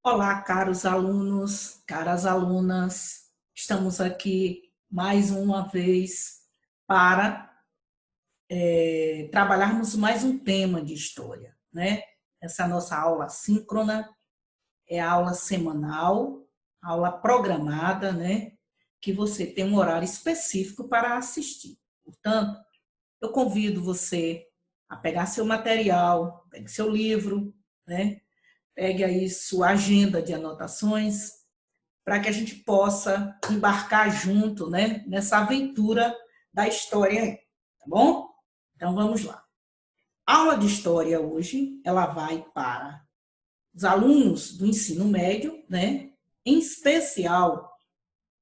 Olá, caros alunos, caras alunas. Estamos aqui mais uma vez para trabalharmos mais um tema de história, né? Essa nossa aula síncrona é a aula semanal, aula programada, né? Que você tem um horário específico para assistir. Portanto, eu convido você a pegar seu material, pegue seu livro, né? Pegue aí sua agenda de anotações, para que a gente possa embarcar junto, né, nessa aventura da história, tá bom? Então vamos lá. A aula de história hoje, ela vai para os alunos do ensino médio, né, em especial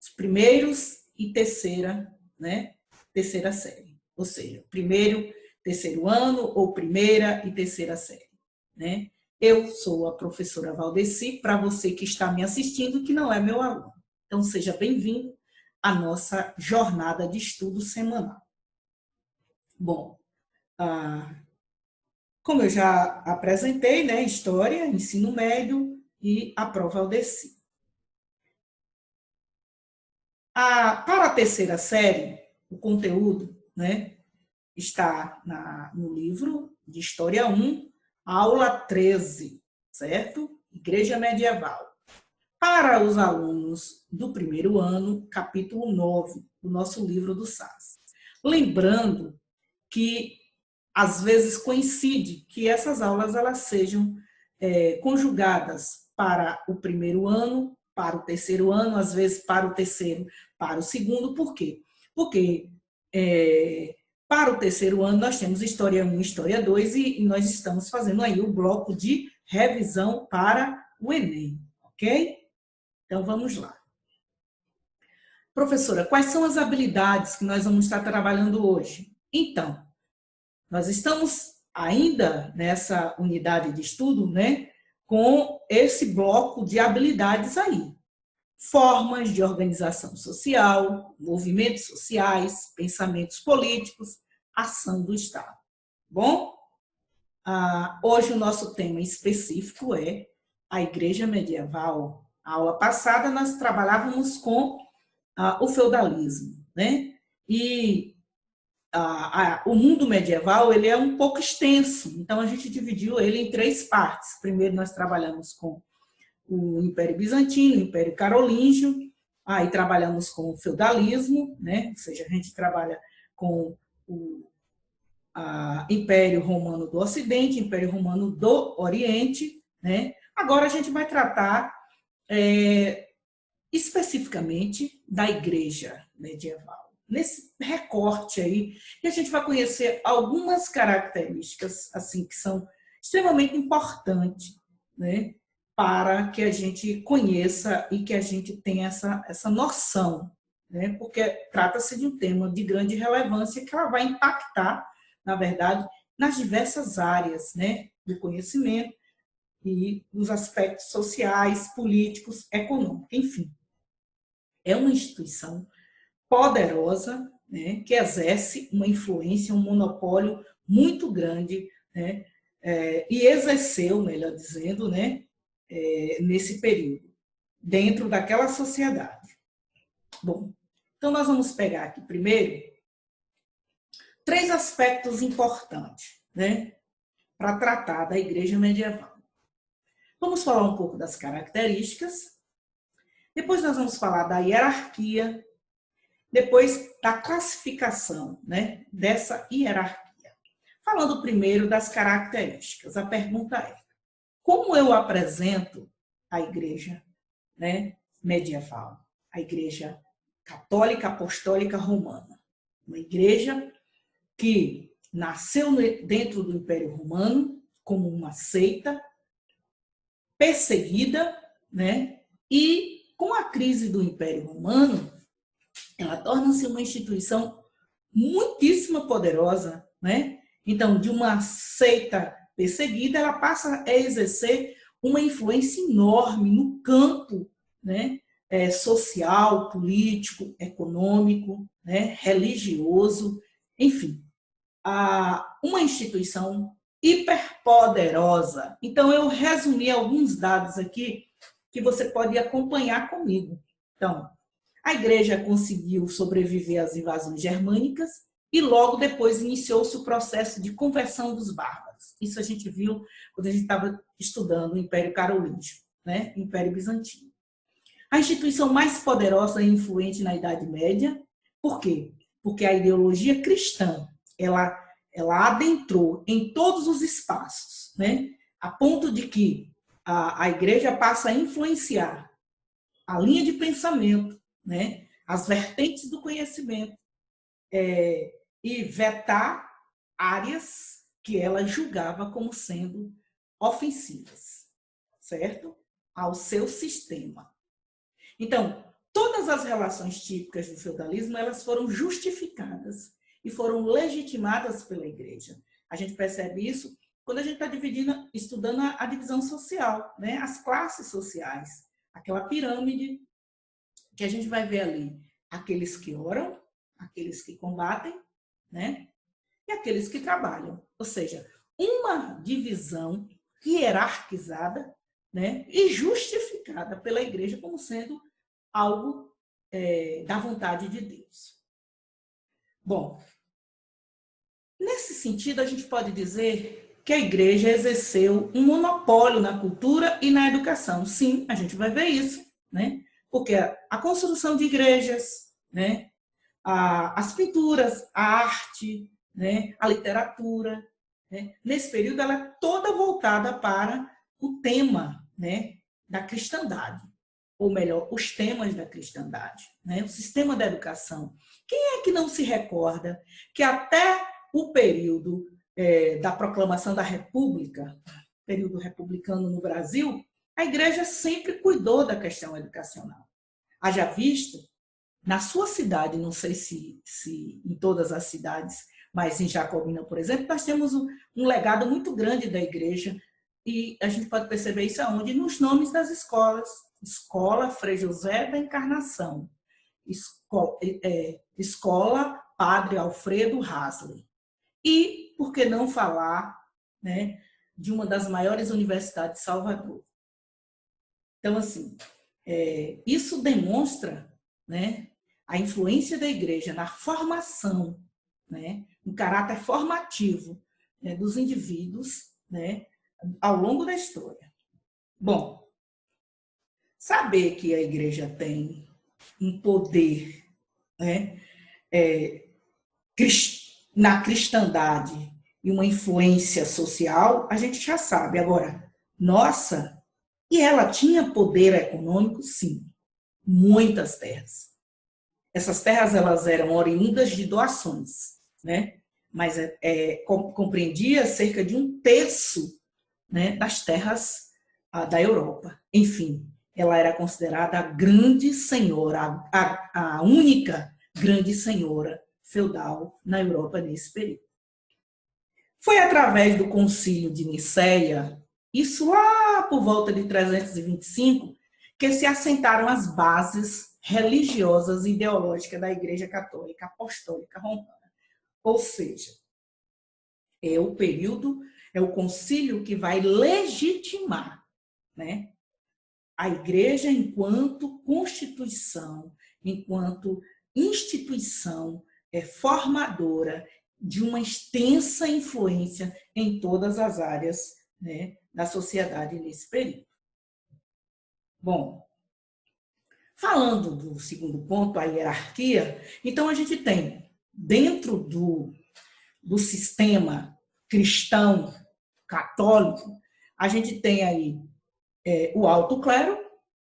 os primeiros e terceira, né, terceira série, ou seja, primeiro, terceiro ano ou primeira e terceira série, né? Eu sou a professora Valdeci, para você que está me assistindo, que não é meu aluno. Então, seja bem-vindo à nossa jornada de estudo semanal. Bom, como eu já apresentei, né, história, ensino médio e a prova Valdeci. Para a terceira série, o conteúdo, né, está no livro de História 1, aula 13, certo? Igreja Medieval. Para os alunos do primeiro ano, capítulo 9, do nosso livro do SAS. Lembrando que, às vezes, coincide que essas aulas elas sejam conjugadas para o primeiro ano, para o terceiro ano, às vezes para o terceiro, para o segundo. Por quê? Porque para o terceiro ano nós temos História 1 e História 2 e nós estamos fazendo aí o bloco de revisão para o Enem, ok? Então, vamos lá. Professora, quais são as habilidades que nós vamos estar trabalhando hoje? Então, nós estamos ainda nessa unidade de estudo, né, com esse bloco de habilidades aí. Formas de organização social, movimentos sociais, pensamentos políticos, ação do Estado. Bom, hoje o nosso tema específico é a Igreja Medieval. A aula passada nós trabalhávamos com o feudalismo, né? E o mundo medieval ele é um pouco extenso, então a gente dividiu ele em três partes. Primeiro nós trabalhamos com o Império Bizantino, o Império Carolíngio, aí trabalhamos com o feudalismo, né? Ou seja, a gente trabalha com o Império Romano do Ocidente, Império Romano do Oriente, né? Agora a gente vai tratar especificamente da Igreja Medieval. Nesse recorte aí, que a gente vai conhecer algumas características assim que são extremamente importantes, né, para que a gente conheça e que a gente tenha essa noção, né, porque trata-se de um tema de grande relevância que ela vai impactar, na verdade, nas diversas áreas, né, do conhecimento e dos aspectos sociais, políticos, econômicos, enfim. É uma instituição poderosa, né, que exerce uma influência, um monopólio muito grande, né, e exerceu, melhor dizendo, né, nesse período, dentro daquela sociedade. Bom, então nós vamos pegar aqui primeiro três aspectos importantes, né, para tratar da Igreja Medieval. Vamos falar um pouco das características, depois nós vamos falar da hierarquia, depois da classificação, né, dessa hierarquia. Falando primeiro das características, a pergunta é: como eu apresento a igreja, né, medieval? A igreja católica apostólica romana. Uma igreja que nasceu dentro do Império Romano como uma seita, perseguida, né, e com a crise do Império Romano, ela torna-se uma instituição muitíssimo poderosa, né? Então, de uma seita perseguida, ela passa a exercer uma influência enorme no campo, né, social, político, econômico, né, religioso, enfim, uma instituição hiperpoderosa. Então, eu resumi alguns dados aqui que você pode acompanhar comigo. Então, a igreja conseguiu sobreviver às invasões germânicas e logo depois iniciou-se o processo de conversão dos bárbaros. Isso a gente viu quando a gente estava estudando o Império Carolíngio, né? Império Bizantino. A instituição mais poderosa e influente na Idade Média, por quê? Porque a ideologia cristã, ela adentrou em todos os espaços, né? A ponto de que a igreja passa a influenciar a linha de pensamento, né? As vertentes do conhecimento, e vetar áreas que ela julgava como sendo ofensivas, certo? Ao seu sistema. Então, todas as relações típicas do feudalismo, elas foram justificadas e foram legitimadas pela igreja. A gente percebe isso quando a gente está estudando a divisão social, né? As classes sociais, aquela pirâmide que a gente vai ver ali, aqueles que oram, aqueles que combatem, né? E aqueles que trabalham. Ou seja, uma divisão hierarquizada, né? E justificada pela igreja como sendo algo da vontade de Deus. Bom, nesse sentido, a gente pode dizer que a igreja exerceu um monopólio na cultura e na educação. Sim, a gente vai ver isso, né? Porque a construção de igrejas, né? As pinturas, a arte, né? A literatura, né? Nesse período, ela é toda voltada para o tema, né? Da cristandade. Ou melhor, os temas da cristandade, né? O sistema da educação. Quem é que não se recorda que até o período da proclamação da República, período republicano no Brasil, a igreja sempre cuidou da questão educacional. Haja visto, na sua cidade, não sei se em todas as cidades, mas em Jacobina, por exemplo, nós temos um legado muito grande da igreja e a gente pode perceber isso aonde? Nos nomes das escolas. Escola Frei José da Encarnação, Escola Padre Alfredo Hasley. E, por que não falar, né, de uma das maiores universidades de Salvador? Então, assim, isso demonstra, né, a influência da igreja na formação, né, no caráter formativo, né, dos indivíduos, né, ao longo da história. Bom, saber que a igreja tem um poder, né, na cristandade e uma influência social, a gente já sabe. Agora, nossa, e ela tinha poder econômico? Sim, muitas terras. Essas terras elas eram oriundas de doações, né? Mas compreendia cerca de 1/3, né, das terras da Europa. Enfim, ela era considerada a grande senhora, a única grande senhora feudal na Europa nesse período. Foi através do Concílio de Nicéia, isso lá por volta de 325, que se assentaram as bases religiosas e ideológicas da Igreja Católica Apostólica Romana. Ou seja, é o período, é o concílio que vai legitimar, né, a igreja enquanto constituição, enquanto instituição formadora de uma extensa influência em todas as áreas, né, da sociedade nesse período. Bom, falando do segundo ponto, a hierarquia, então a gente tem, dentro do sistema cristão católico, a gente tem aí o alto clero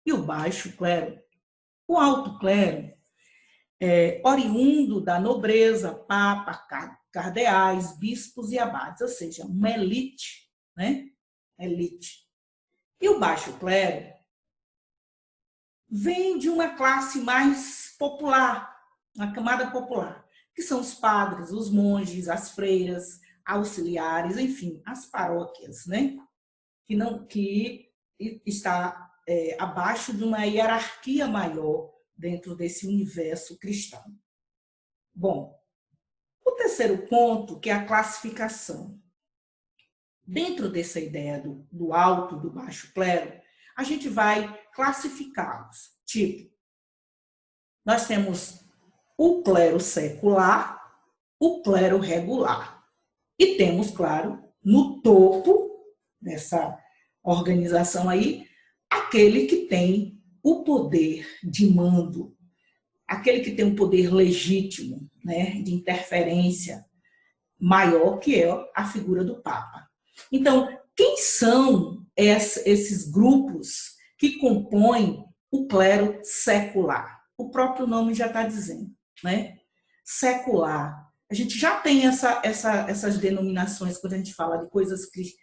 e o baixo clero. O alto clero oriundo da nobreza, papa, cardeais, bispos e abades, ou seja, uma elite, né? Elite. E o baixo clero vem de uma classe mais popular, uma camada popular, que são os padres, os monges, as freiras, auxiliares, enfim, as paróquias, né? Que está abaixo de uma hierarquia maior dentro desse universo cristão. Bom, o terceiro ponto, que é a classificação. Dentro dessa ideia do alto e do baixo clero, a gente vai classificá-los. Tipo, nós temos o clero secular, o clero regular. E temos, claro, no topo dessa organização aí, aquele que tem o poder de mando, aquele que tem um poder legítimo, né, de interferência maior, que é a figura do Papa. Então, quem são esses grupos que compõem o clero secular? O próprio nome já está dizendo, né? Secular. A gente já tem essas denominações quando a gente fala de coisas que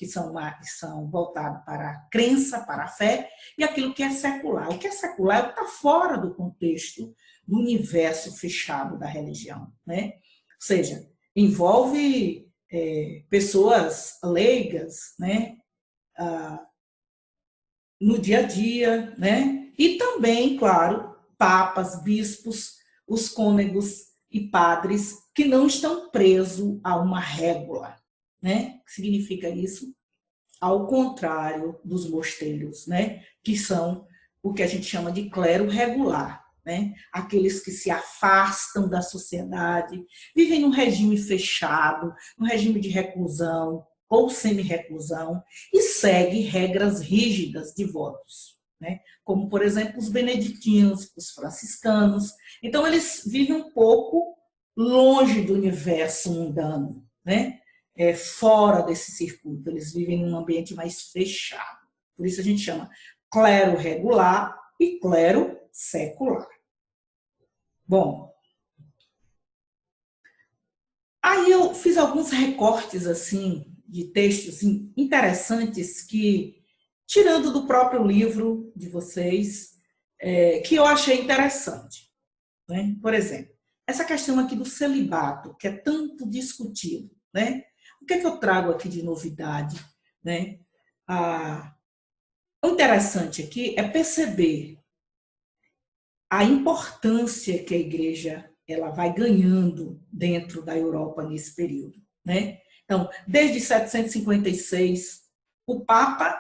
são voltadas para a crença, para a fé, e aquilo que é secular. O que é secular é o que está fora do contexto do universo fechado da religião, né? Ou seja, envolve pessoas leigas, né? No dia a dia, né? E também, claro, papas, bispos, os cônegos e padres que não estão presos a uma régua, né? O que significa isso? Ao contrário dos mosteiros, né? Que são o que a gente chama de clero regular, né? Aqueles que se afastam da sociedade, vivem num regime fechado, num regime de reclusão ou semi-reclusão e seguem regras rígidas de votos, né? Como, por exemplo, os beneditinos, os franciscanos. Então, eles vivem um pouco longe do universo mundano, né? Fora desse circuito, eles vivem num ambiente mais fechado. Por isso a gente chama clero regular e clero secular. Bom, aí eu fiz alguns recortes assim de textos interessantes que, tirando do próprio livro de vocês, que eu achei interessante, né? Por exemplo, essa questão aqui do celibato, que é tanto discutido, né? O que é que eu trago aqui de novidade, né? O interessante aqui é perceber a importância que a igreja ela vai ganhando dentro da Europa nesse período, né? Então, desde 756, o Papa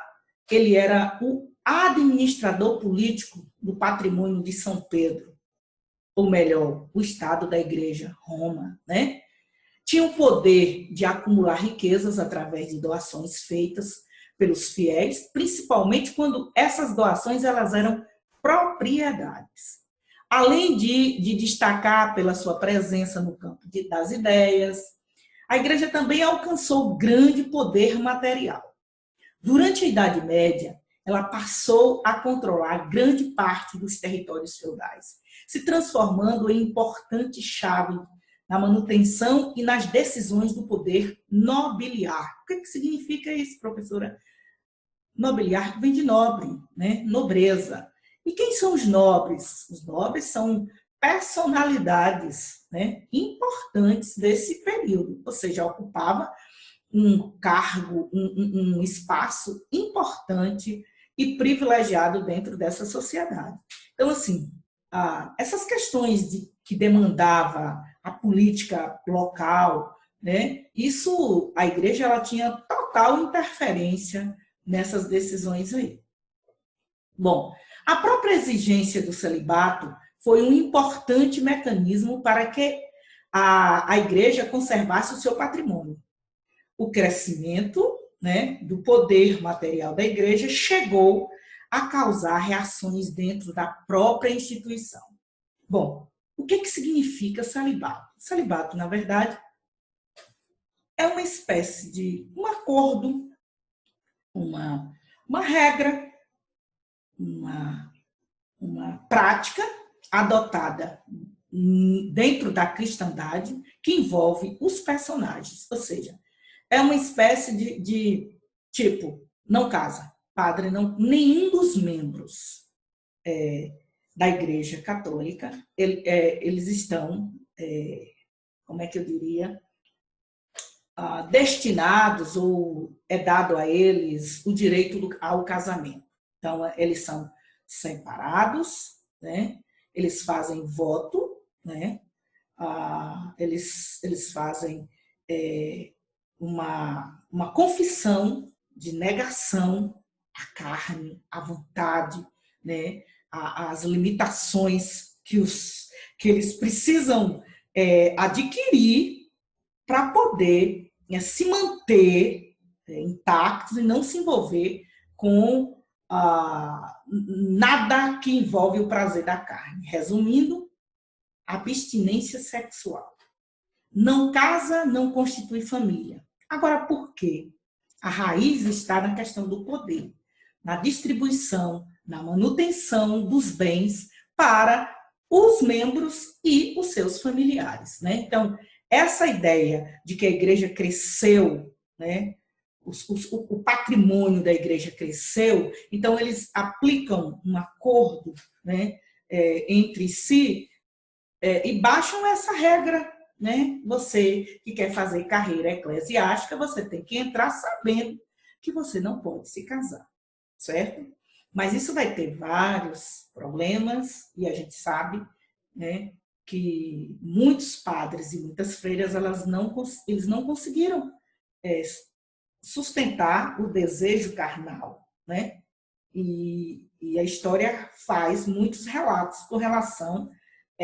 ele era o administrador político do patrimônio de São Pedro, ou melhor, o Estado da Igreja, Roma, né? Tinha o poder de acumular riquezas através de doações feitas pelos fiéis, principalmente quando essas doações elas eram propriedades. Além de destacar pela sua presença no campo das ideias, a igreja também alcançou grande poder material. Durante a Idade Média, ela passou a controlar grande parte dos territórios feudais, se transformando em importante chave na manutenção e nas decisões do poder nobiliário. O que significa isso, professora? Nobiliário vem de nobre, né? Nobreza. E quem são os nobres? Os nobres são personalidades, né, importantes desse período, ou seja, ocupava um cargo, um espaço importante e privilegiado dentro dessa sociedade. Então, assim, essas questões que demandava a política local, né, isso, a igreja ela tinha total interferência nessas decisões aí. Bom, a própria exigência do celibato foi um importante mecanismo para que a igreja conservasse o seu patrimônio. O crescimento, né, do poder material da igreja chegou a causar reações dentro da própria instituição. Bom, o que significa celibato? Celibato, na verdade, é uma espécie de um acordo, uma regra, uma prática adotada dentro da cristandade que envolve os personagens, ou seja, é uma espécie de tipo, não casa, padre, não, nenhum dos membros da Igreja Católica, eles estão, como é que eu diria, destinados ou é dado a eles o direito ao casamento. Então, eles são separados, né? Eles fazem voto, né? Eles fazem uma confissão de negação a carne, a vontade, né? As limitações que eles precisam adquirir para poder se manter intactos e não se envolver com nada que envolve o prazer da carne. Resumindo, abstinência sexual. Não casa, não constitui família. Agora, por quê? A raiz está na questão do poder, na distribuição, na manutenção dos bens para os membros e os seus familiares, né? Então, essa ideia de que a igreja cresceu, né? O patrimônio da igreja cresceu, então eles aplicam um acordo, né, entre si e baixam essa regra, né? Você que quer fazer carreira eclesiástica, você tem que entrar sabendo que você não pode se casar, certo? Mas isso vai ter vários problemas e a gente sabe, né, que muitos padres e muitas freiras eles não conseguiram sustentar o desejo carnal, né? E a história faz muitos relatos com relação a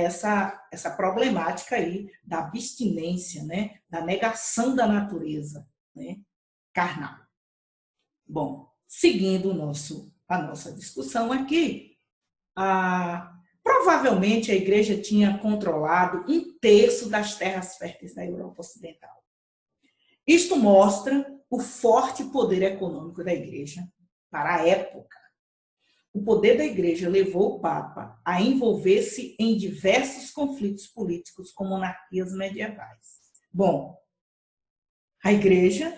essa problemática aí da abstinência, né? Da negação da natureza, né? Carnal. Bom, seguindo a nossa discussão aqui, provavelmente a igreja tinha controlado 1/3 das terras férteis da Europa Ocidental. Isto mostra o forte poder econômico da igreja para a época. O poder da igreja levou o Papa a envolver-se em diversos conflitos políticos com monarquias medievais. Bom, a igreja,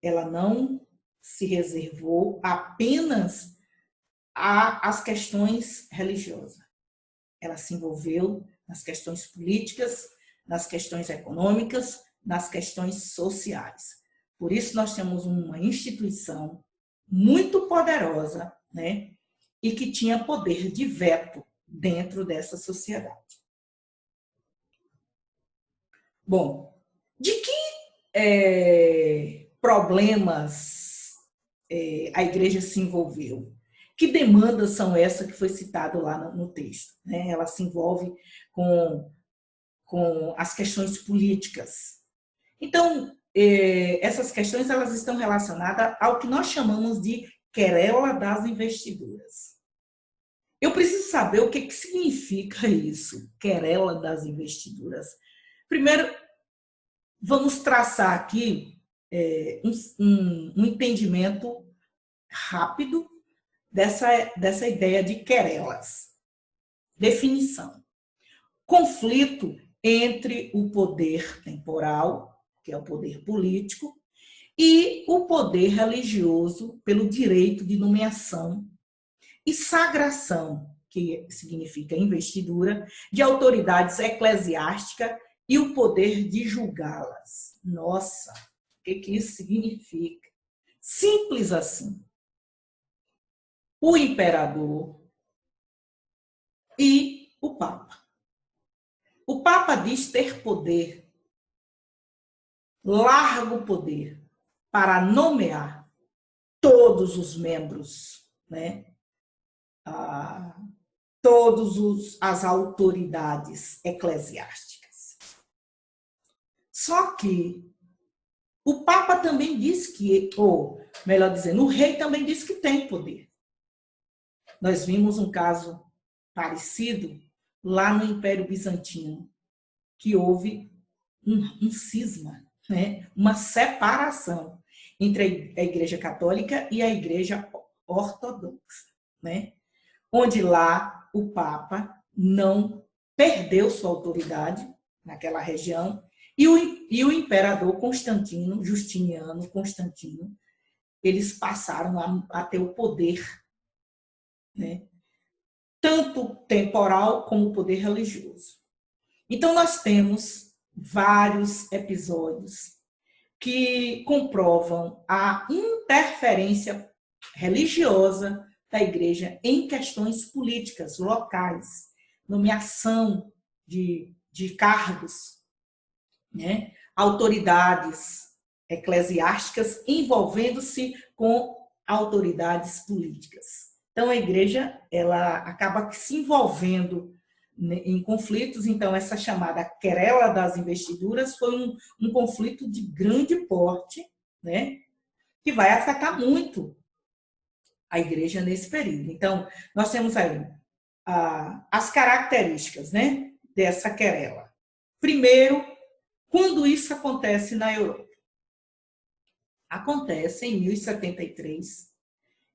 ela não se reservou apenas às questões religiosas. Ela se envolveu nas questões políticas, nas questões econômicas, nas questões sociais. Por isso, nós temos uma instituição muito poderosa, né? E que tinha poder de veto dentro dessa sociedade. Bom, de que problemas a igreja se envolveu? Que demandas são essas que foi citado lá no texto? Né? Ela se envolve com as questões políticas. Então, essas questões elas estão relacionadas ao que nós chamamos de querela das investiduras. Eu preciso saber o que significa isso, querela das investiduras. Primeiro, vamos traçar aqui um entendimento rápido dessa ideia de querelas. Definição. Conflito entre o poder temporal, que é o poder político, e o poder religioso pelo direito de nomeação e sagração, que significa investidura, de autoridades eclesiásticas e o poder de julgá-las. Nossa, o que isso significa? Simples assim. O imperador e o Papa. O Papa diz ter poder, largo poder, para nomear todos os membros, né? Todas as autoridades eclesiásticas. Só que o Papa também diz que, ou melhor dizendo, o rei também diz que tem poder. Nós vimos um caso parecido lá no Império Bizantino, que houve um cisma, né? Uma separação entre a Igreja Católica e a Igreja Ortodoxa, né? Onde lá o Papa não perdeu sua autoridade naquela região e o imperador Justiniano Constantino, eles passaram a ter o poder, né? Tanto temporal como poder religioso. Então, nós temos vários episódios que comprovam a interferência religiosa da igreja em questões políticas locais, nomeação de cargos, né? Autoridades eclesiásticas envolvendo-se com autoridades políticas. Então, a igreja ela acaba se envolvendo em conflitos. Então, essa chamada querela das investiduras foi um conflito de grande porte, né, que vai afetar muito a igreja nesse período. Então, nós temos aí as características, né, dessa querela. Primeiro, quando isso acontece na Europa? Acontece em 1073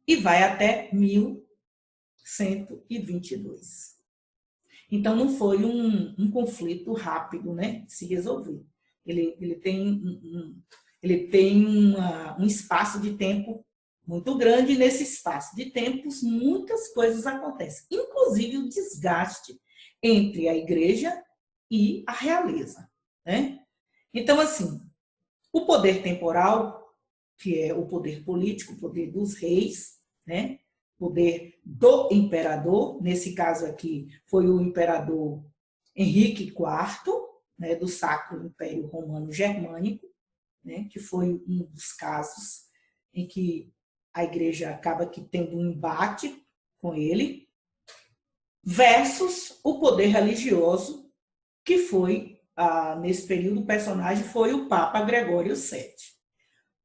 e vai até 1122. Então, não foi um conflito rápido, né, de se resolver. Ele tem um espaço de tempo muito grande, e nesse espaço de tempos muitas coisas acontecem, inclusive o desgaste entre a igreja e a realeza, né? Então, assim, o poder temporal, que é o poder político, o poder dos reis, né? Poder do imperador, nesse caso aqui foi o imperador Henrique IV, né, do Sacro Império Romano Germânico, né, que foi um dos casos em que a igreja acaba que tendo um embate com ele, versus o poder religioso, que foi, nesse período, o personagem foi o Papa Gregório VII.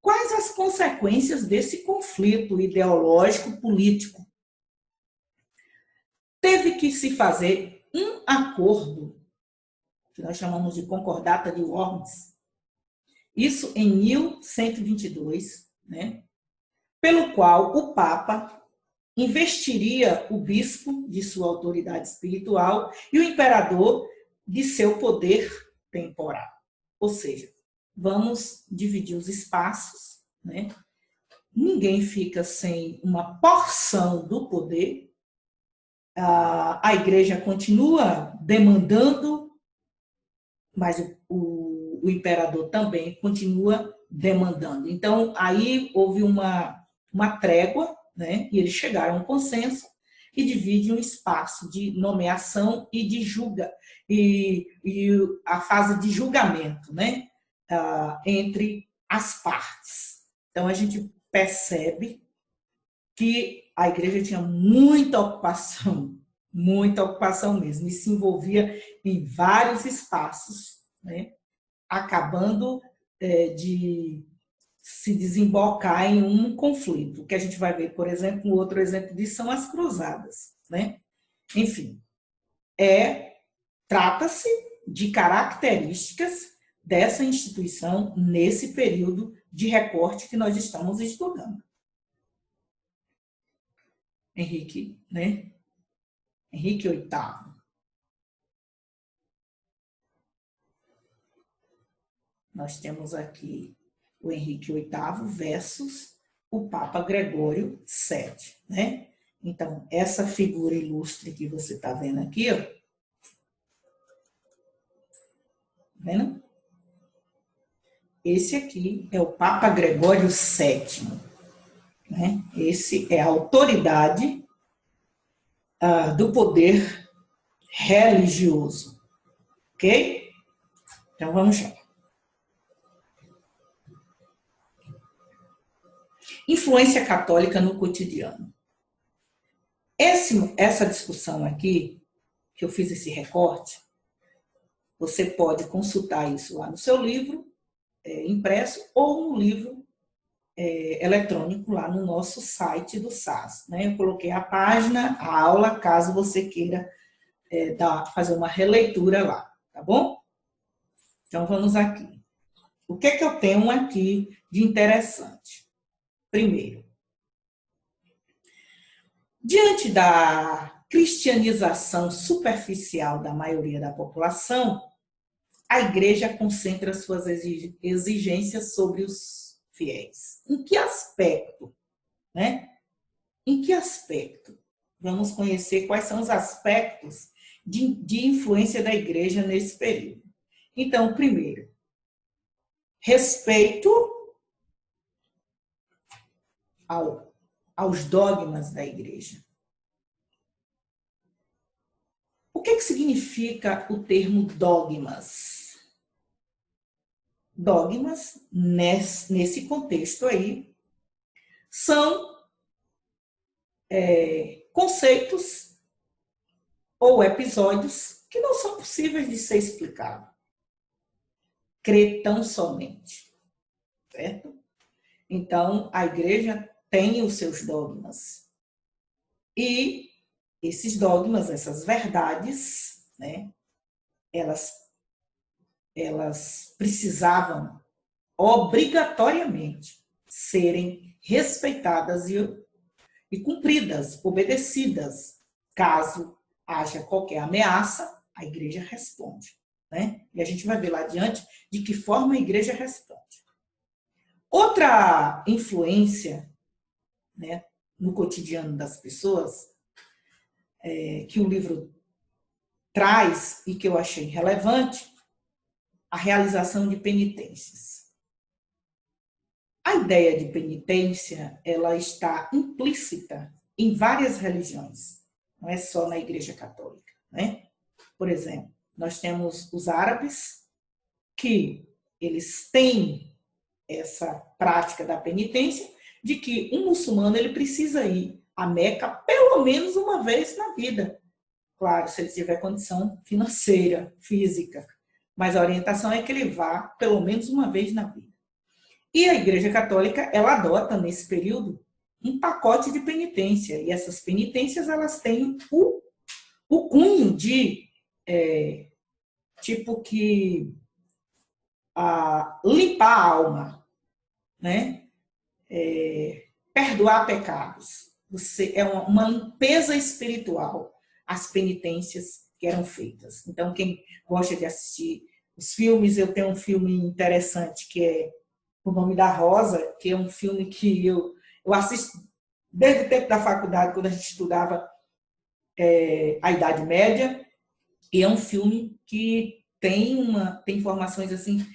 Quais as consequências desse conflito ideológico político? Teve que se fazer um acordo, que nós chamamos de Concordata de Worms, isso em 1122, né, pelo qual o Papa investiria o bispo de sua autoridade espiritual e o imperador de seu poder temporal. Ou seja, vamos dividir os espaços, né? Ninguém fica sem uma porção do poder. A igreja continua demandando, mas o imperador também continua demandando. Então, aí houve uma trégua, né? E eles chegaram a um consenso e dividem um espaço de nomeação e de e a fase de julgamento, né? Entre as partes. Então, a gente percebe que a igreja tinha muita ocupação mesmo, e se envolvia em vários espaços, né? Acabando de se desembocar em um conflito, que a gente vai ver, por exemplo, um outro exemplo disso são as cruzadas, né? Enfim, trata-se de características dessa instituição nesse período de recorte que nós estamos estudando. Henrique, né? Henrique VIII. Nós temos aqui o Henrique VIII versus o Papa Gregório VII, né? Então, essa figura ilustre que você está vendo aqui, ó, vendo? Esse aqui é o Papa Gregório VII, né? Esse é a autoridade do poder religioso, ok? Então, vamos lá. Influência católica no cotidiano. Essa discussão aqui, que eu fiz esse recorte, você pode consultar isso lá no seu livro impresso ou no livro eletrônico lá no nosso site do SAS, né? Eu coloquei a página, a aula, caso você queira fazer uma releitura lá, tá bom? Então, vamos aqui. O que é que eu tenho aqui de interessante? Primeiro, diante da cristianização superficial da maioria da população, a igreja concentra suas exigências sobre os fiéis. Em que aspecto? Né? Em que aspecto? Vamos conhecer quais são os aspectos de influência da igreja nesse período. Então, primeiro, respeito aos dogmas da igreja. O que significa o termo dogmas? Dogmas, nesse contexto aí, são conceitos ou episódios que não são possíveis de ser explicados. Crê tão somente, certo? Então, a igreja tem os seus dogmas. E esses dogmas, essas verdades, né, elas precisavam obrigatoriamente serem respeitadas e cumpridas, obedecidas. Caso haja qualquer ameaça, a igreja responde, né? E a gente vai ver lá adiante de que forma a igreja responde. Outra influência, né, no cotidiano das pessoas, que o livro traz e que eu achei relevante, a realização de penitências. A ideia de penitência, ela está implícita em várias religiões, não é só na Igreja Católica, né? Por exemplo, nós temos os árabes, que eles têm essa prática da penitência, de que um muçulmano ele precisa ir a Meca pelo menos uma vez na vida. Claro, se ele tiver condição financeira, física, mas a orientação é que ele vá pelo menos uma vez na vida. E a Igreja Católica, ela adota nesse período um pacote de penitência, e essas penitências elas têm o cunho de tipo que limpar a alma, né? Perdoar pecados. É uma limpeza espiritual, as penitências que eram feitas. Então, quem gosta de assistir os filmes, eu tenho um filme interessante que é O Nome da Rosa, que é um filme que eu assisto desde o tempo da faculdade, quando a gente estudava a Idade Média, e é um filme que tem informações assim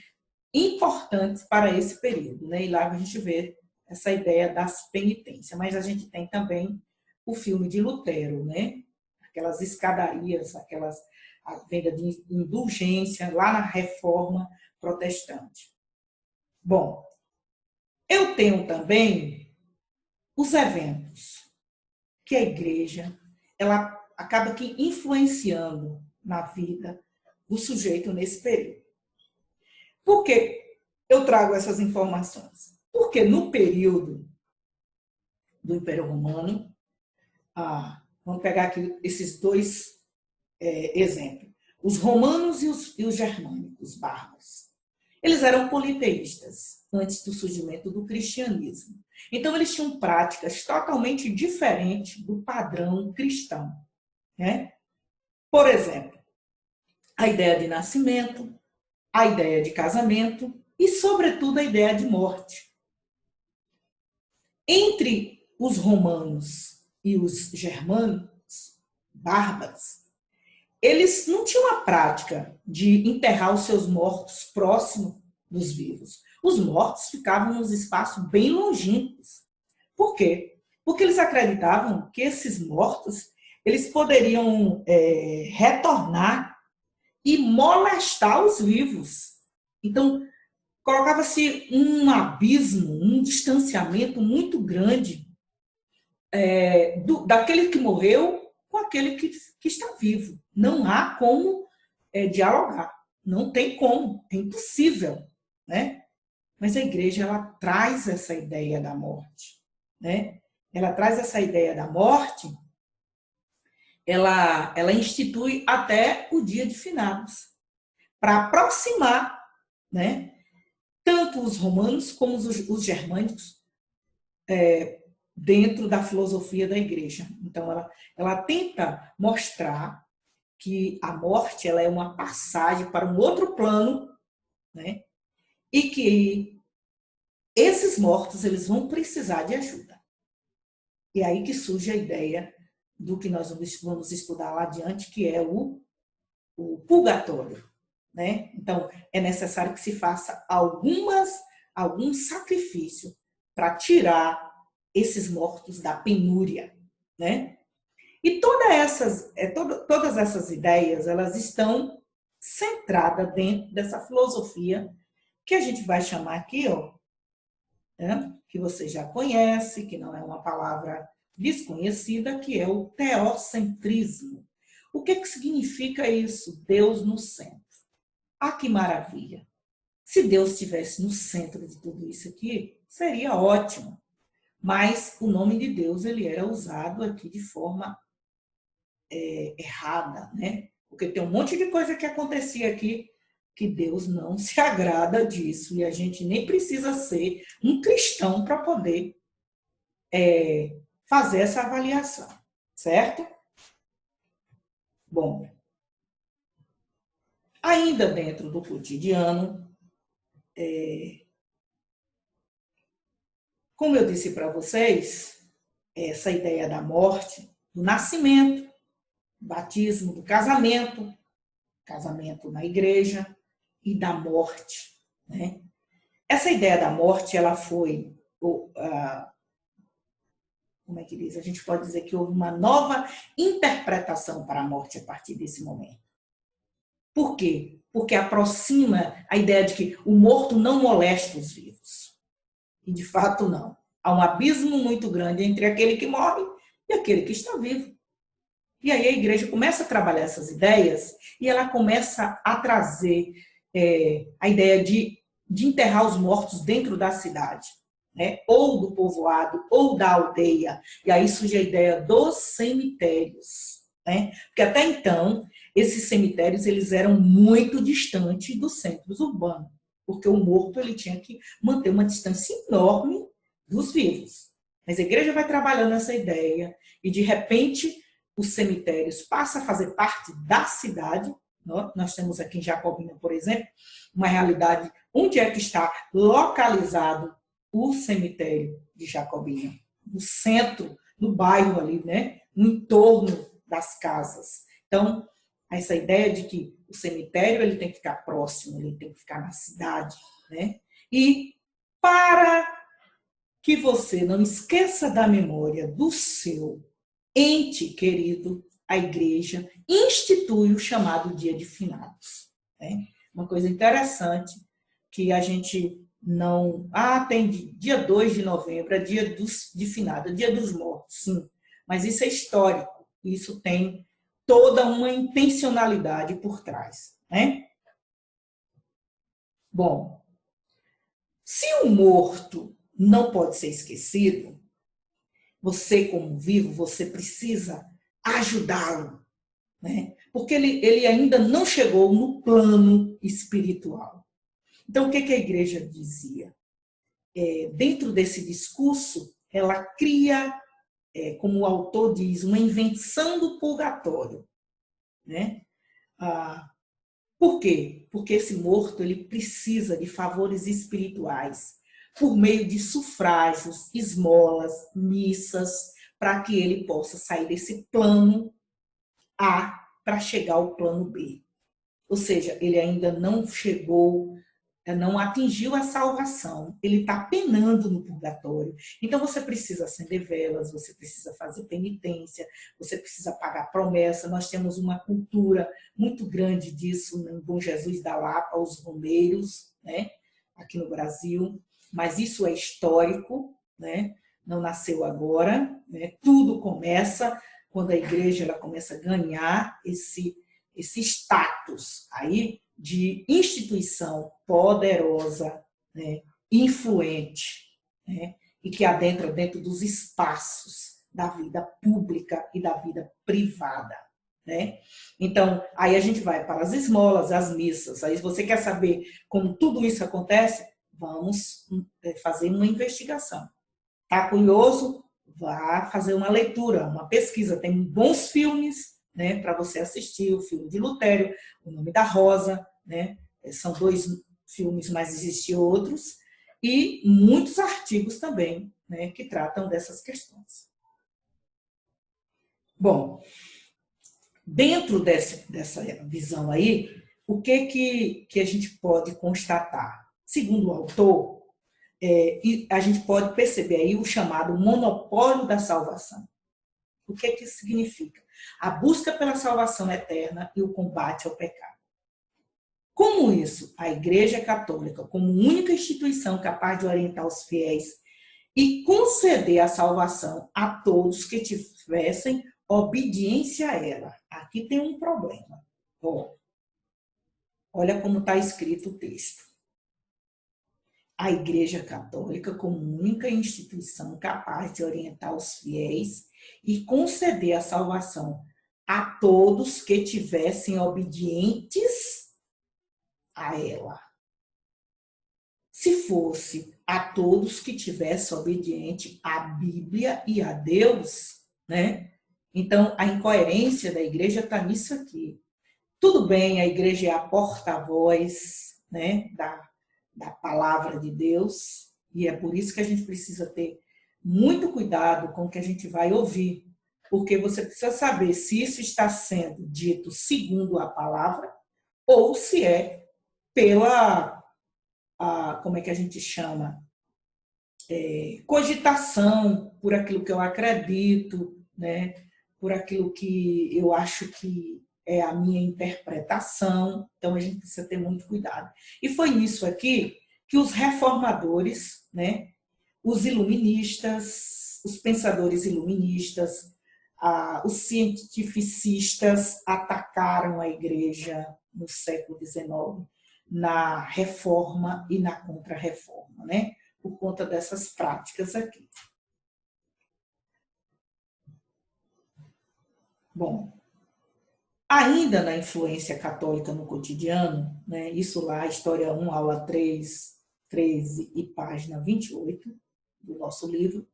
importantes para esse período, né? E lá a gente vê essa ideia das penitências. Mas a gente tem também o filme de Lutero, né? Aquelas escadarias, a venda de indulgência lá na Reforma Protestante. Bom, eu tenho também os eventos que a igreja ela acaba que influenciando na vida do sujeito nesse período. Por que eu trago essas informações? Porque no período do Império Romano, vamos pegar aqui esses dois exemplos. Os romanos e os germânicos, bárbaros. Eles eram politeístas antes do surgimento do cristianismo. Então, eles tinham práticas totalmente diferentes do padrão cristão, né? Por exemplo, a ideia de nascimento, a ideia de casamento e, sobretudo, a ideia de morte. Entre os romanos e os germânicos, bárbaros, eles não tinham a prática de enterrar os seus mortos próximo dos vivos. Os mortos ficavam nos espaços bem longínquos. Por quê? Porque eles acreditavam que esses mortos eles poderiam retornar e molestar os vivos. Então, colocava-se um abismo, um distanciamento muito grande daquele que morreu com aquele que está vivo. Não há como dialogar. Não tem como. É impossível, né? Mas a igreja, ela traz essa ideia da morte, né? Ela traz essa ideia da morte, ela institui até o dia de finados, para aproximar, né, tanto os romanos como os germânicos dentro da filosofia da igreja. Então, ela tenta mostrar que a morte ela é uma passagem para um outro plano, né, e que esses mortos eles vão precisar de ajuda. E aí que surge a ideia do que nós vamos estudar lá adiante, que é o purgatório, né? Então, é necessário que se faça algum sacrifício para tirar esses mortos da penúria, né? E todas essas ideias, elas estão centradas dentro dessa filosofia que a gente vai chamar aqui, ó, né? Que você já conhece, que não é uma palavra desconhecida, que é o teocentrismo. O que significa isso? Deus no centro. Ah, que maravilha! Se Deus estivesse no centro de tudo isso aqui, seria ótimo. Mas o nome de Deus ele era usado aqui de forma errada, né? Porque tem um monte de coisa que acontecia aqui que Deus não se agrada disso. E a gente nem precisa ser um cristão para poder fazer essa avaliação, certo? Bom, ainda dentro do cotidiano, como eu disse para vocês, essa ideia da morte, do nascimento, batismo, do casamento na igreja e da morte, né? Essa ideia da morte, ela foi, como é que diz? A gente pode dizer que houve uma nova interpretação para a morte a partir desse momento. Por quê? Porque aproxima a ideia de que o morto não molesta os vivos. E de fato não. Há um abismo muito grande entre aquele que morre e aquele que está vivo. E aí a igreja começa a trabalhar essas ideias e ela começa a trazer a ideia de enterrar os mortos dentro da cidade, né? Ou do povoado, ou da aldeia. E aí surge a ideia dos cemitérios, né? Porque até então, esses cemitérios eles eram muito distantes dos centros urbanos, porque o morto ele tinha que manter uma distância enorme dos vivos. Mas a igreja vai trabalhando essa ideia e, de repente, os cemitérios passam a fazer parte da cidade. Nós temos aqui em Jacobina, por exemplo, uma realidade onde é que está localizado o cemitério de Jacobina, no centro, no bairro ali, né? No entorno das casas. Então, essa ideia de que o cemitério ele tem que ficar próximo, ele tem que ficar na cidade, né? E para que você não esqueça da memória do seu ente querido, a igreja institui o chamado Dia de Finados. Né? Uma coisa interessante que a gente não... tem dia 2 de novembro, é dia de finados, dia dos mortos, sim. Mas isso é histórico, isso tem toda uma intencionalidade por trás. Né? Bom, se o morto não pode ser esquecido, você, como vivo, você precisa ajudá-lo, né? Porque ele ainda não chegou no plano espiritual. Então, o que a igreja dizia? Dentro desse discurso, ela cria, como o autor diz, uma invenção do purgatório. Né? Por quê? Porque esse morto ele precisa de favores espirituais, por meio de sufrágios, esmolas, missas, para que ele possa sair desse plano A para chegar ao plano B. Ou seja, ele ainda não chegou, não atingiu a salvação, ele está penando no purgatório. Então você precisa acender velas, você precisa fazer penitência, você precisa pagar promessa. Nós temos uma cultura muito grande disso em Bom Jesus da Lapa, os romeiros, né? Aqui no Brasil, mas isso é histórico, né? Não nasceu agora, né? Tudo começa quando a igreja ela começa a ganhar esse status aí de instituição poderosa, né, influente, né, e que adentra dentro dos espaços da vida pública e da vida privada. Né? Então, aí a gente vai para as esmolas, as missas. Aí, se você quer saber como tudo isso acontece, vamos fazer uma investigação. Está curioso? Vá fazer uma leitura, uma pesquisa. Tem bons filmes, né, para você assistir, o filme de Lutério, O Nome da Rosa, né? São 2 filmes, mas existem outros, e muitos artigos também, né, que tratam dessas questões. Bom, dentro dessa visão aí, o que a gente pode constatar? Segundo o autor, a gente pode perceber aí o chamado monopólio da salvação. O que isso significa? A busca pela salvação eterna e o combate ao pecado. Como isso? A Igreja Católica, como única instituição capaz de orientar os fiéis e conceder a salvação a todos que tivessem obediência a ela. Aqui tem um problema. Olha como está escrito o texto. A Igreja Católica, como única instituição capaz de orientar os fiéis e conceder a salvação a todos que tivessem obedientes a ela. Se fosse a todos que tivessem obediente à Bíblia e a Deus, né? Então, a incoerência da igreja está nisso aqui. Tudo bem, a igreja é a porta-voz, né, da palavra de Deus, e é por isso que a gente precisa ter muito cuidado com o que a gente vai ouvir, porque você precisa saber se isso está sendo dito segundo a palavra ou se é pela, como é que a gente chama? Cogitação, por aquilo que eu acredito, né? Por aquilo que eu acho que é a minha interpretação. Então, a gente precisa ter muito cuidado. E foi nisso aqui que os reformadores, né? Os iluministas, os pensadores iluministas, os cientificistas atacaram a igreja no século XIX, na reforma e na contra-reforma, né? Por conta dessas práticas aqui. Bom, ainda na influência católica no cotidiano, né? Isso lá, História 1, aula 3, 13 e página 28 do nosso livro,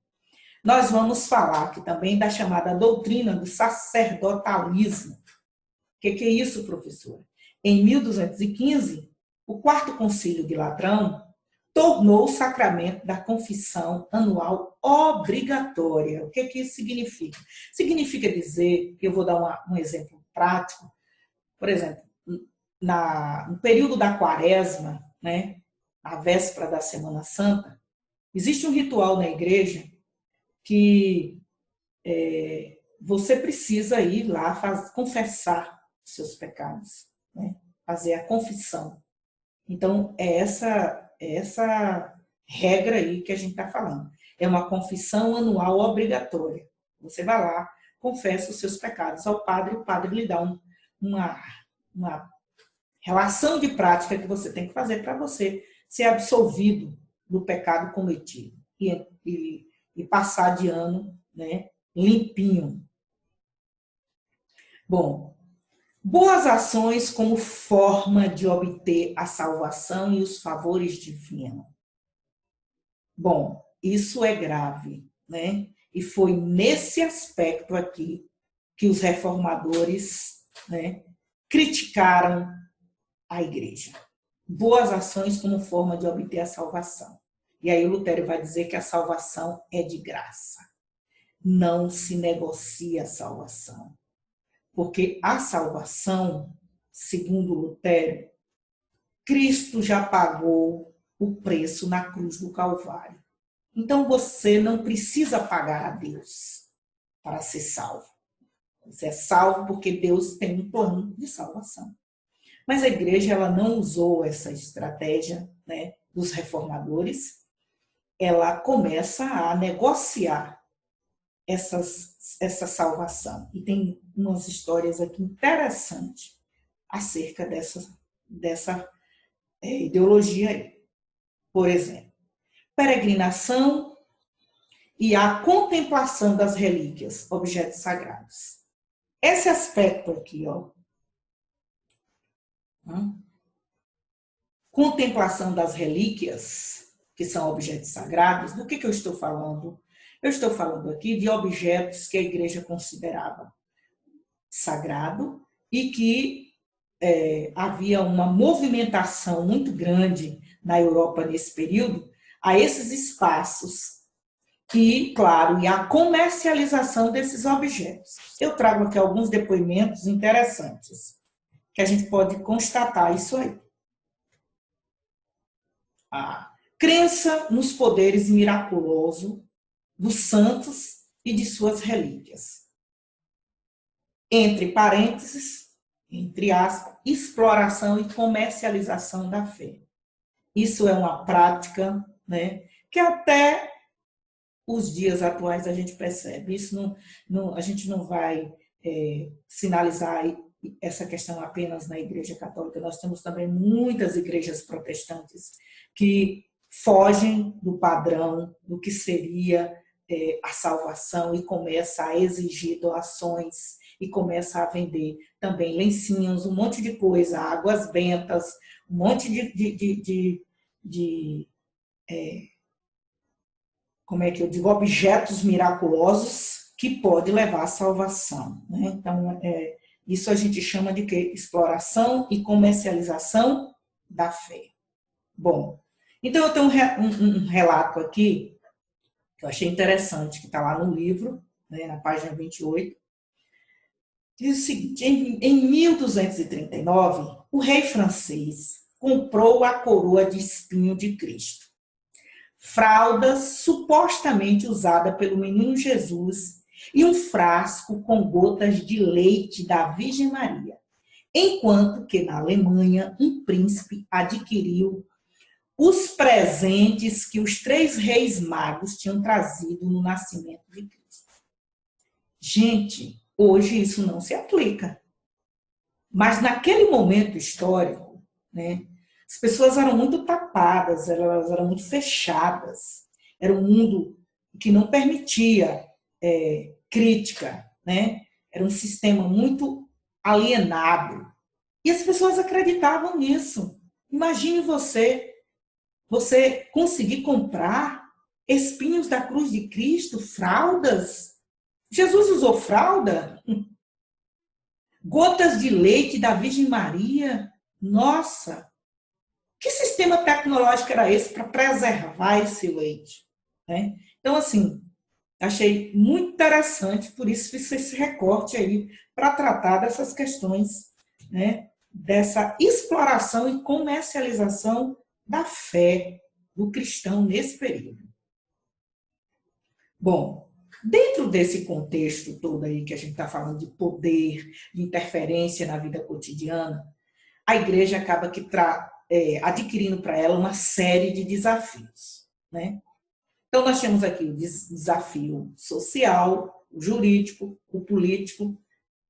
nós vamos falar aqui também da chamada doutrina do sacerdotalismo. O que é isso, professora? Em 1215, o Quarto Concílio de Latrão tornou o sacramento da confissão anual obrigatória. O que isso significa? Significa dizer, eu vou dar um exemplo prático, por exemplo, no período da quaresma, né, a véspera da Semana Santa, existe um ritual na igreja que você precisa ir lá confessar seus pecados, né? Fazer a confissão. Então, é essa regra aí que a gente está falando. É uma confissão anual obrigatória. Você vai lá, confessa os seus pecados ao padre, o padre lhe dá uma relação de prática que você tem que fazer para você ser absolvido do pecado cometido e passar de ano, né, limpinho. Bom, boas ações como forma de obter a salvação e os favores divinos. Bom, isso é grave, né? E foi nesse aspecto aqui que os reformadores, né, criticaram a igreja. Boas ações como forma de obter a salvação. E aí o Lutero vai dizer que a salvação é de graça. Não se negocia a salvação. Porque a salvação, segundo Lutero, Cristo já pagou o preço na cruz do Calvário. Então você não precisa pagar a Deus para ser salvo. Você é salvo porque Deus tem um plano de salvação. Mas a igreja ela não usou essa estratégia, né, dos reformadores. Ela começa a negociar essa salvação. E tem umas histórias aqui interessantes acerca dessa ideologia aí. Por exemplo, peregrinação e a contemplação das relíquias, objetos sagrados. Esse aspecto aqui, ó, contemplação das relíquias, que são objetos sagrados, do que eu estou falando? Eu estou falando aqui de objetos que a igreja considerava sagrado e que havia uma movimentação muito grande na Europa nesse período a esses espaços e, claro, e a comercialização desses objetos. Eu trago aqui alguns depoimentos interessantes que a gente pode constatar isso aí. A crença nos poderes miraculosos dos santos e de suas relíquias. Entre parênteses, entre aspas, exploração e comercialização da fé. Isso é uma prática, né, que até os dias atuais a gente percebe. Isso a gente não vai sinalizar essa questão apenas na Igreja Católica. Nós temos também muitas igrejas protestantes que fogem do padrão do que seria a salvação e começa a exigir doações e começa a vender também lencinhos, um monte de coisa, águas bentas, um monte como é que eu digo, objetos miraculosos que pode levar à salvação, né? Então, isso a gente chama de quê? Exploração e comercialização da fé. Bom, então eu tenho um relato aqui que eu achei interessante, que está lá no livro, né, na página 28. Diz o seguinte: em 1239, o rei francês comprou a coroa de espinho de Cristo, fralda supostamente usada pelo menino Jesus e um frasco com gotas de leite da Virgem Maria, enquanto que na Alemanha um príncipe adquiriu os presentes que os 3 reis magos tinham trazido no nascimento de Cristo. Gente, hoje isso não se aplica. Mas naquele momento histórico, né, as pessoas eram muito tapadas, elas eram muito fechadas. Era um mundo que não permitia crítica, né? Era um sistema muito alienado. E as pessoas acreditavam nisso. Imagine você conseguir comprar espinhos da cruz de Cristo, fraldas. Jesus usou fralda? Gotas de leite da Virgem Maria? Nossa! Que sistema tecnológico era esse para preservar esse leite? Né? Então, assim, achei muito interessante, por isso fiz esse recorte aí, para tratar dessas questões, né? Dessa exploração e comercialização da fé do cristão nesse período. Bom, dentro desse contexto todo aí que a gente está falando de poder, de interferência na vida cotidiana, a igreja acaba adquirindo para ela uma série de desafios, né? Então, nós temos aqui o desafio social, o jurídico, o político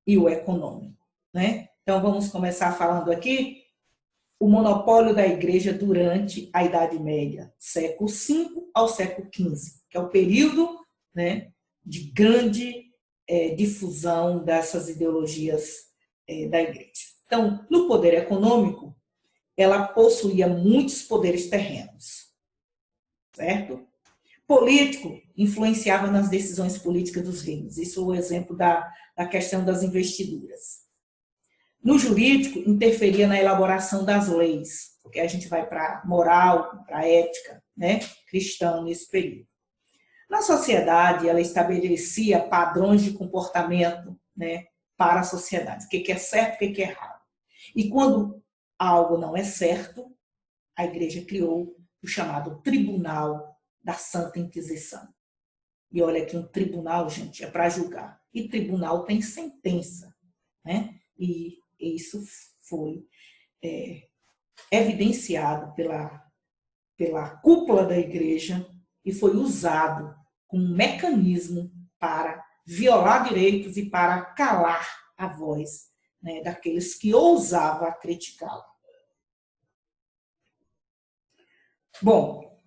e o econômico, né? Então, vamos começar falando aqui o monopólio da igreja durante a Idade Média, século V ao século XV, que é o período, né, de grande difusão dessas ideologias da igreja. Então, no poder econômico, ela possuía muitos poderes terrenos, certo? Político, influenciava nas decisões políticas dos reinos. Isso é o exemplo da questão das investiduras. No jurídico, interferia na elaboração das leis, porque a gente vai para a moral, para a ética, né, cristã nesse período. Na sociedade, ela estabelecia padrões de comportamento, né, para a sociedade. O que é certo, o que é errado. E quando algo não é certo, a igreja criou o chamado Tribunal da Santa Inquisição. E olha que um tribunal, gente, é para julgar. E tribunal tem sentença, né? E isso foi evidenciado pela cúpula da igreja e foi usado como um mecanismo para violar direitos e para calar a voz, né, daqueles que ousavam criticá-la. Bom,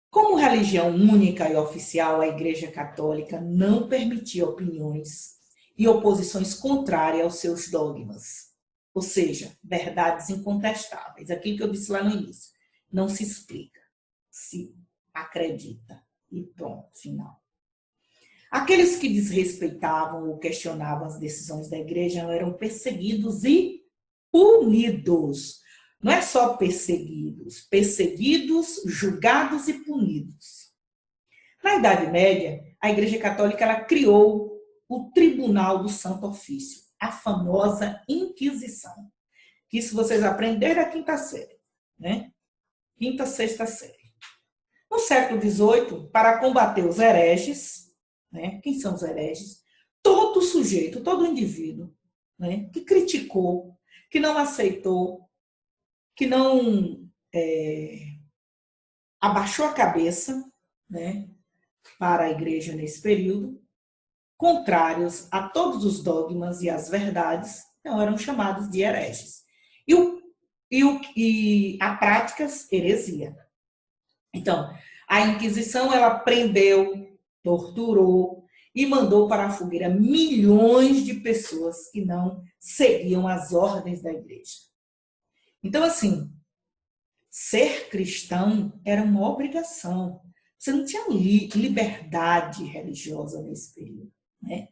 como religião única e oficial, a Igreja Católica não permitia opiniões e oposições contrárias aos seus dogmas, ou seja, verdades incontestáveis. Aquilo que eu disse lá no início, não se explica, se acredita e pronto, final. Aqueles que desrespeitavam ou questionavam as decisões da Igreja eram perseguidos e punidos. Não é só perseguidos, julgados e punidos. Na Idade Média, a Igreja Católica ela criou o Tribunal do Santo Ofício, a famosa Inquisição. Isso vocês aprendem desde a quinta série, né? Quinta, sexta série. No século XVIII, para combater os hereges, né? Quem são os hereges? Todo sujeito, todo indivíduo, né, que criticou, que não aceitou, que não abaixou a cabeça, né, para a igreja nesse período, contrários a todos os dogmas e as verdades, então eram chamados de hereges. E a práticas, heresia. Então, a Inquisição, ela prendeu, torturou e mandou para a fogueira milhões de pessoas que não seguiam as ordens da igreja. Então, assim, ser cristão era uma obrigação. Você não tinha liberdade religiosa nesse período, né?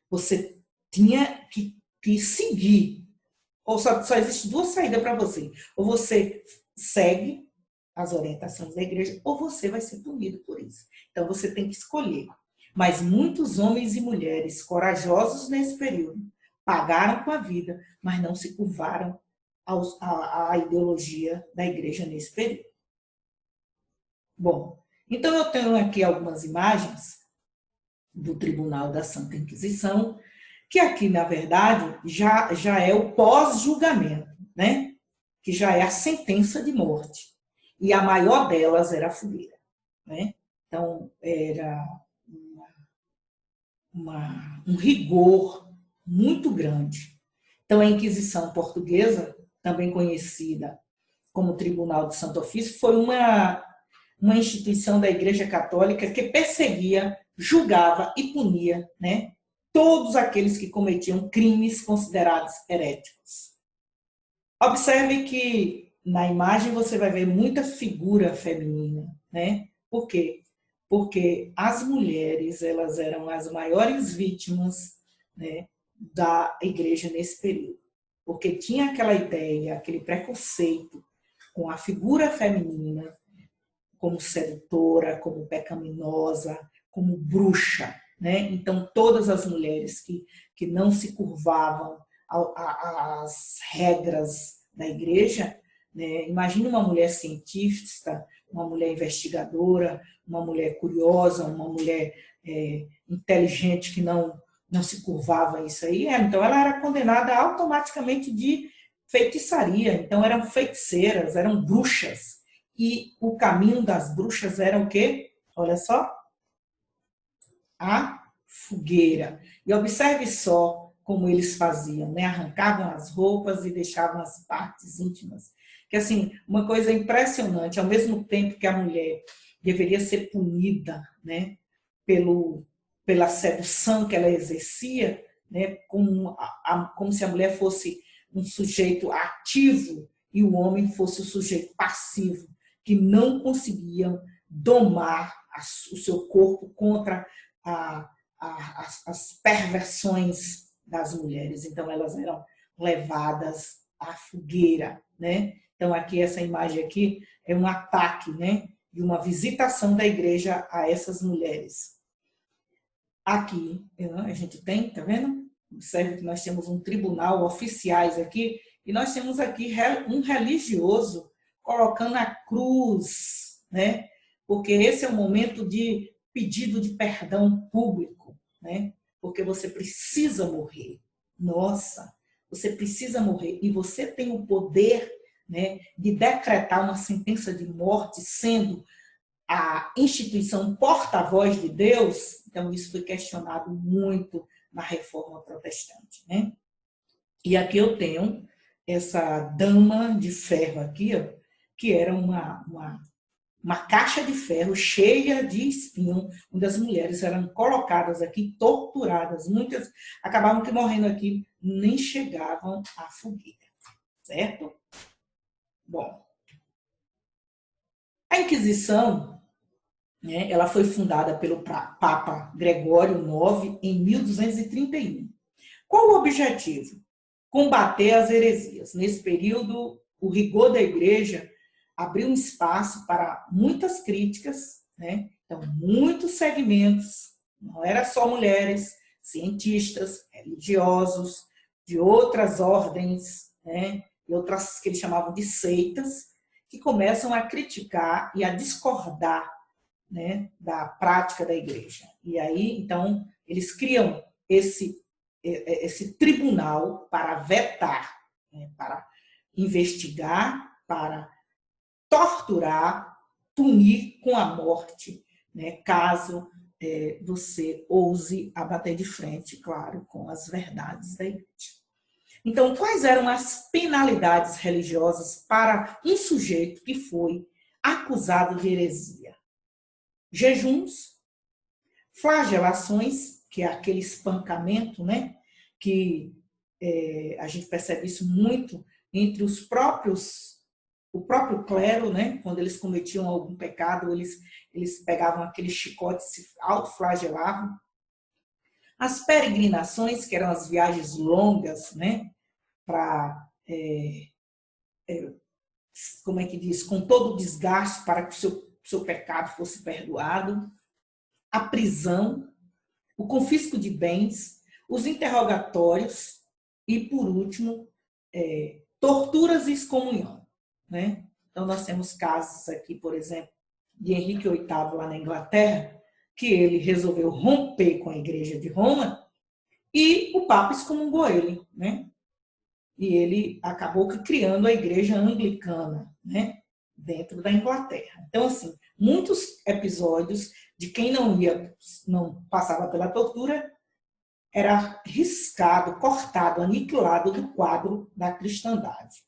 Você tinha que seguir. Ou só existe duas saídas para você. Ou você segue as orientações da igreja, ou você vai ser punido por isso. Então, você tem que escolher. Mas muitos homens e mulheres corajosos nesse período pagaram com a vida, mas não se curvaram à ideologia da igreja nesse período. Bom, então eu tenho aqui algumas imagens do Tribunal da Santa Inquisição, que aqui, na verdade, já é o pós-julgamento, né? Que já é a sentença de morte. E a maior delas era a fogueira, né? Então, era um rigor muito grande. Então, a Inquisição Portuguesa, também conhecida como Tribunal de Santo Ofício, foi uma instituição da Igreja Católica que perseguia, julgava e punia, né, todos aqueles que cometiam crimes considerados heréticos. Observe que na imagem você vai ver muita figura feminina, né? Por quê? Porque as mulheres, elas eram as maiores vítimas, né, da igreja nesse período. Porque tinha aquela ideia, aquele preconceito com a figura feminina como sedutora, como pecaminosa, como bruxa, né? Então, todas as mulheres que não se curvavam às regras da igreja, né? Imagina uma mulher cientista, uma mulher investigadora, uma mulher curiosa, uma mulher inteligente que não se curvava a isso aí. Então, ela era condenada automaticamente de feitiçaria. Então, eram feiticeiras, eram bruxas. E o caminho das bruxas era o quê? Olha só. A fogueira. E observe só como eles faziam, né? Arrancavam as roupas e deixavam as partes íntimas. Que, assim, uma coisa impressionante, ao mesmo tempo que a mulher deveria ser punida, né, pela sedução que ela exercia, né, como se a mulher fosse um sujeito ativo e o homem fosse o sujeito passivo, que não conseguiam domar o seu corpo contra as perversões das mulheres. Então, elas eram levadas à fogueira, né? Então, aqui, essa imagem aqui é um ataque, né? De uma visitação da igreja a essas mulheres. Aqui, a gente tem, tá vendo? Observe que nós temos um tribunal, oficiais aqui, e nós temos aqui um religioso colocando a cruz, né? Porque esse é o momento de pedido de perdão público, né? Porque você precisa morrer. Nossa, você precisa morrer. E você tem o poder, né, de decretar uma sentença de morte sendo a instituição porta-voz de Deus. Então, isso foi questionado muito na Reforma Protestante, né? E aqui eu tenho essa dama de ferro aqui, ó, que era uma caixa de ferro cheia de espinho, onde as mulheres eram colocadas aqui, torturadas. Muitas acabavam que morrendo aqui, nem chegavam à fogueira, certo? Bom, a Inquisição, né, ela foi fundada pelo Papa Gregório IX em 1231. Qual o objetivo? Combater as heresias. Nesse período, o rigor da igreja abriu um espaço para muitas críticas, né? Então, muitos segmentos, não era só mulheres, cientistas, religiosos, de outras ordens, né? E outras que eles chamavam de seitas, que começam a criticar e a discordar, né, da prática da igreja. E aí, então, eles criam esse tribunal para vetar, né, para investigar, para torturar, punir com a morte né, caso você ouse a bater de frente, claro, com as verdades da igreja. Então, quais eram as penalidades religiosas para um sujeito que foi acusado de heresia? Jejuns, flagelações, que é aquele espancamento, né, que a gente percebe isso muito entre o próprio clero, né, quando eles cometiam algum pecado, eles pegavam aquele chicote e se autoflagelavam. As peregrinações, que eram as viagens longas, né, para, como é que diz, com todo o desgaste para que o seu pecado fosse perdoado. A prisão, o confisco de bens, os interrogatórios e, por último, torturas e excomunhão, né? Então, nós temos casos aqui, por exemplo, de Henrique VIII, lá na Inglaterra, que ele resolveu romper com a Igreja de Roma e o Papa excomungou ele, né? E ele acabou criando a Igreja Anglicana, né? Dentro da Inglaterra. Então, assim, muitos episódios de quem não passava pela tortura era riscado, cortado, aniquilado do quadro da cristandade.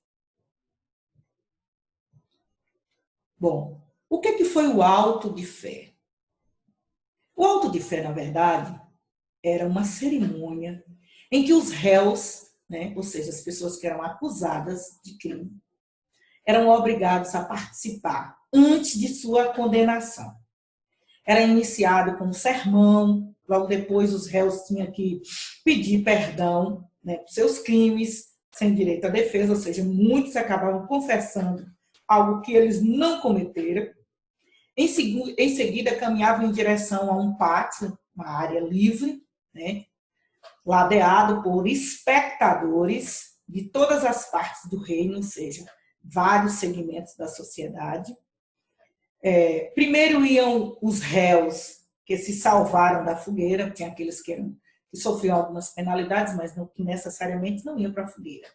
Bom, o que foi o auto de fé? O auto de fé, na verdade, era uma cerimônia em que os réus, né, ou seja, as pessoas que eram acusadas de crime, eram obrigados a participar antes de sua condenação. Era iniciado com um sermão, logo depois os réus tinham que pedir perdão, né, por seus crimes, sem direito à defesa, ou seja, muitos acabavam confessando algo que eles não cometeram. Em seguida, caminhavam em direção a um pátio, uma área livre, né, ladeado por espectadores de todas as partes do reino, ou seja, vários segmentos da sociedade. Primeiro iam os réus que se salvaram da fogueira, tinha aqueles que sofriam algumas penalidades, mas que necessariamente não iam para a fogueira.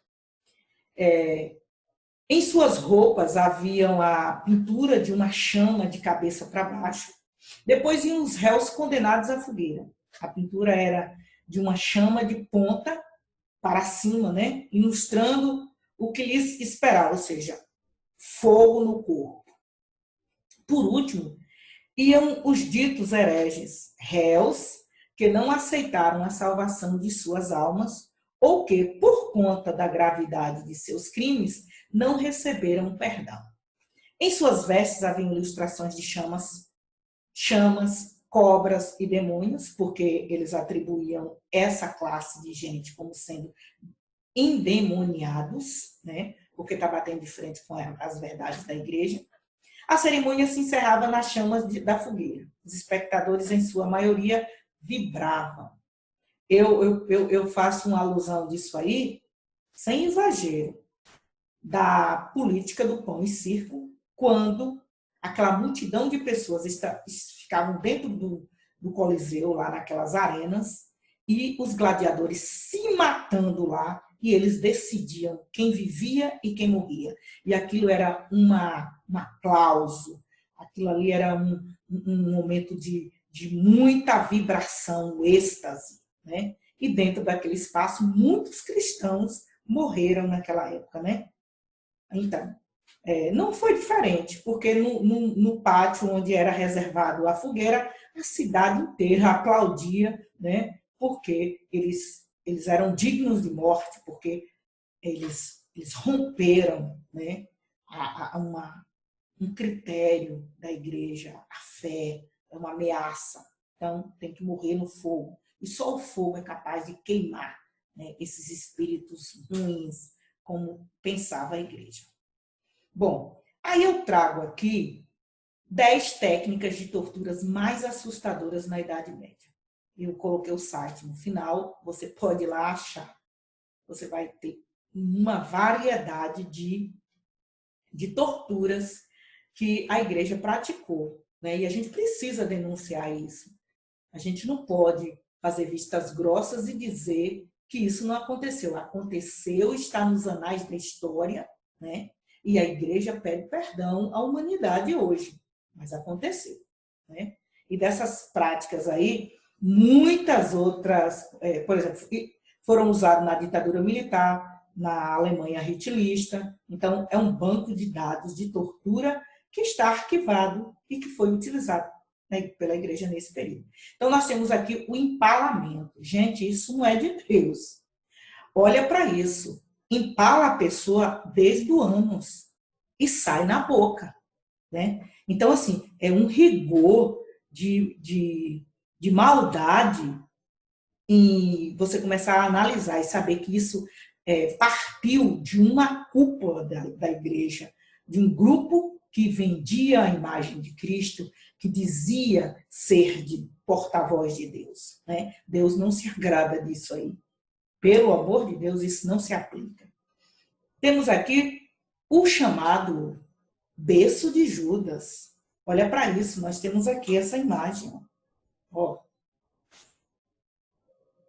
Em suas roupas haviam a pintura de uma chama de cabeça para baixo. Depois iam os réus condenados à fogueira. A pintura era de uma chama de ponta para cima, né? Ilustrando o que lhes esperava, ou seja, fogo no corpo. Por último, iam os ditos hereges, réus que não aceitaram a salvação de suas almas ou que, por conta da gravidade de seus crimes, não receberam perdão. Em suas vestes haviam ilustrações de chamas, cobras e demônios, porque eles atribuíam essa classe de gente como sendo endemoniados, né? Porque está batendo de frente com as verdades da igreja. A cerimônia se encerrava nas chamas da fogueira. Os espectadores, em sua maioria, vibravam. Eu faço uma alusão disso aí, sem exagero, da política do pão e circo, quando aquela multidão de pessoas ficavam dentro do Coliseu, lá naquelas arenas, e os gladiadores se matando lá, e eles decidiam quem vivia e quem morria. E aquilo era um aplauso, aquilo ali era um momento de muita vibração, êxtase, né? E dentro daquele espaço, muitos cristãos morreram naquela época, né? Então, não foi diferente, porque no pátio onde era reservado a fogueira, a cidade inteira aplaudia, né? Porque eles eram dignos de morte, porque eles romperam, né? Um critério da igreja, a fé, é uma ameaça. Então, tem que morrer no fogo. E só o fogo é capaz de queimar, né, esses espíritos ruins, como pensava a igreja. Bom, aí eu trago aqui 10 técnicas de torturas mais assustadoras na Idade Média. Eu coloquei o site no final, você pode ir lá achar. Você vai ter uma variedade de torturas que a igreja praticou, né? E a gente precisa denunciar isso. A gente não pode fazer vistas grossas e dizer que isso não aconteceu. Aconteceu, está nos anais da história, né? E a igreja pede perdão à humanidade hoje, mas aconteceu, né? E dessas práticas aí, muitas outras, por exemplo, foram usadas na ditadura militar, na Alemanha hitlista. Então, é um banco de dados de tortura que está arquivado e que foi utilizado, né, pela igreja nesse período. Então, nós temos aqui o empalamento. Gente, isso não é de Deus. Olha para isso. Empala a pessoa desde o ânus e sai na boca, né? Então, assim, é um rigor de maldade em você começar a analisar e saber que isso partiu de uma cúpula da igreja, de um grupo que vendia a imagem de Cristo, que dizia ser de porta-voz de Deus, né? Deus não se agrada disso aí. Pelo amor de Deus, isso não se aplica. Temos aqui o chamado berço de Judas. Olha para isso, nós temos aqui essa imagem. Ó.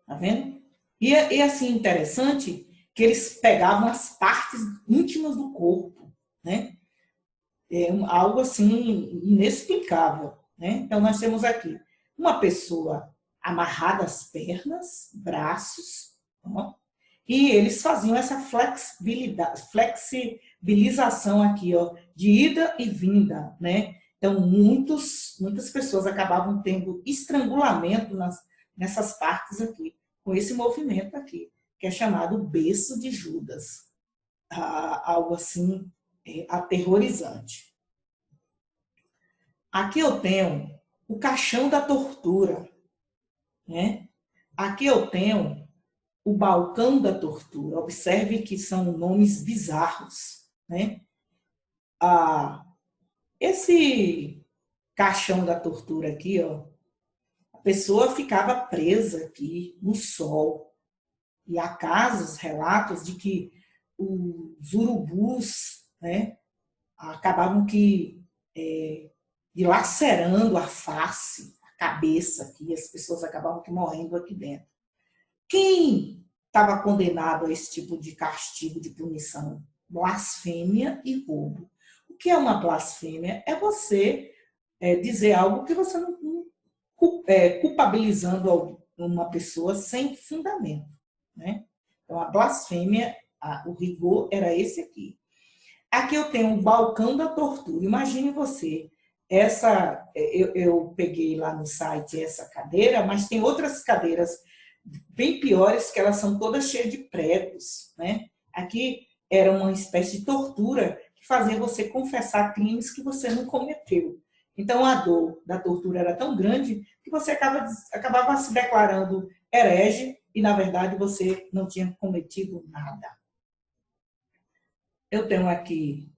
Tá vendo? E assim, interessante que eles pegavam as partes íntimas do corpo, né? É algo assim inexplicável, né? Então, nós temos aqui uma pessoa amarrada às pernas, braços, ó, e eles faziam essa flexibilização aqui, ó, de ida e vinda, né? Então, muitas pessoas acabavam tendo estrangulamento nessas partes aqui, com esse movimento aqui, que é chamado berço de Judas. Algo assim aterrorizante. Aqui eu tenho o caixão da tortura, né? Aqui eu tenho o balcão da tortura. Observe que são nomes bizarros, né? Esse caixão da tortura aqui, ó, a pessoa ficava presa aqui no sol. E há casos, relatos de que os urubus, né, acabavam dilacerando a face, a cabeça aqui, as pessoas acabavam morrendo aqui dentro. Quem estava condenado a esse tipo de castigo, de punição? Blasfêmia e roubo. O que é uma blasfêmia? É você dizer algo que você não culpabilizando uma pessoa sem fundamento, né? Então, a blasfêmia, o rigor era esse aqui. Aqui eu tenho o balcão da tortura. Imagine você, eu peguei lá no site essa cadeira, mas tem outras cadeiras bem piores, que elas são todas cheias de pregos, né? Aqui era uma espécie de tortura que fazia você confessar crimes que você não cometeu. Então, a dor da tortura era tão grande que você acabava se declarando herege e, na verdade, você não tinha cometido nada. Eu tenho aqui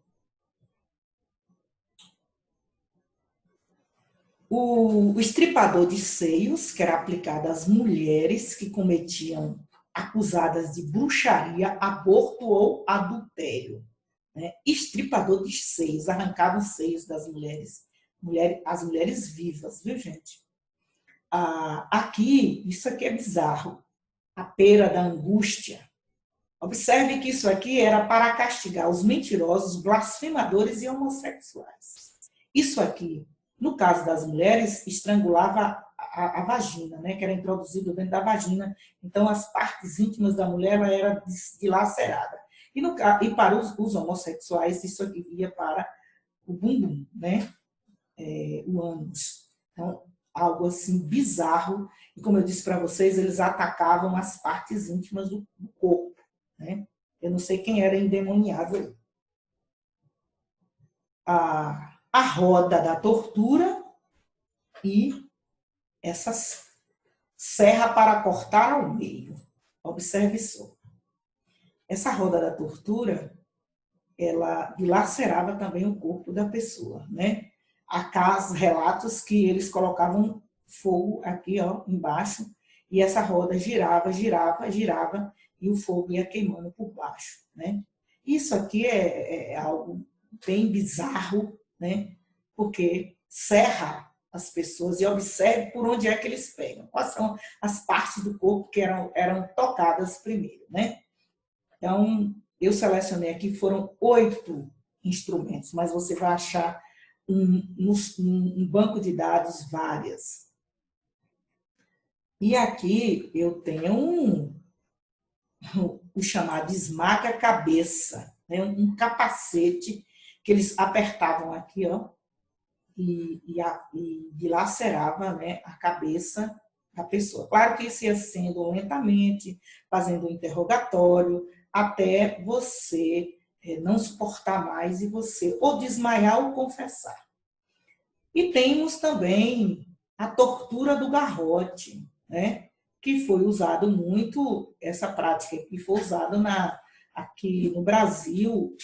o estripador de seios, que era aplicado às mulheres que cometiam acusadas de bruxaria, aborto ou adultério. Né? Estripador de seios, arrancava os seios das mulheres, as mulheres vivas, viu, gente? Aqui, isso aqui é bizarro, a pera da angústia. Observe que isso aqui era para castigar os mentirosos, blasfemadores e homossexuais. Isso aqui, no caso das mulheres, estrangulava a vagina, né, que era introduzido dentro da vagina. Então, as partes íntimas da mulher ela era dilacerada. E para os homossexuais, isso aqui ia para o bumbum, né, o ânus. Então, algo assim bizarro. E como eu disse para vocês, eles atacavam as partes íntimas do corpo. Né? Eu não sei quem era endemoniado aí. A roda da tortura e essa serra para cortar ao meio. Observe só. Essa roda da tortura, ela dilacerava também o corpo da pessoa, né? Há casos, relatos que eles colocavam fogo aqui, ó, embaixo, e essa roda girava, girava, girava, e o fogo ia queimando por baixo, né? Isso aqui é algo bem bizarro, né? Porque serra as pessoas e observe por onde é que eles pegam. Quais são as partes do corpo que eram tocadas primeiro, né? Então, eu selecionei aqui, foram 8 instrumentos, mas você vai achar um banco de dados várias. E aqui eu tenho o chamado esmaga-cabeça, né? Um capacete que eles apertavam aqui, ó, e dilacerava, né, a cabeça da pessoa. Claro que isso ia sendo lentamente, fazendo um interrogatório, até você não suportar mais e você ou desmaiar ou confessar. E temos também a tortura do garrote, né? Que foi usado muito, essa prática que foi usada aqui no Brasil,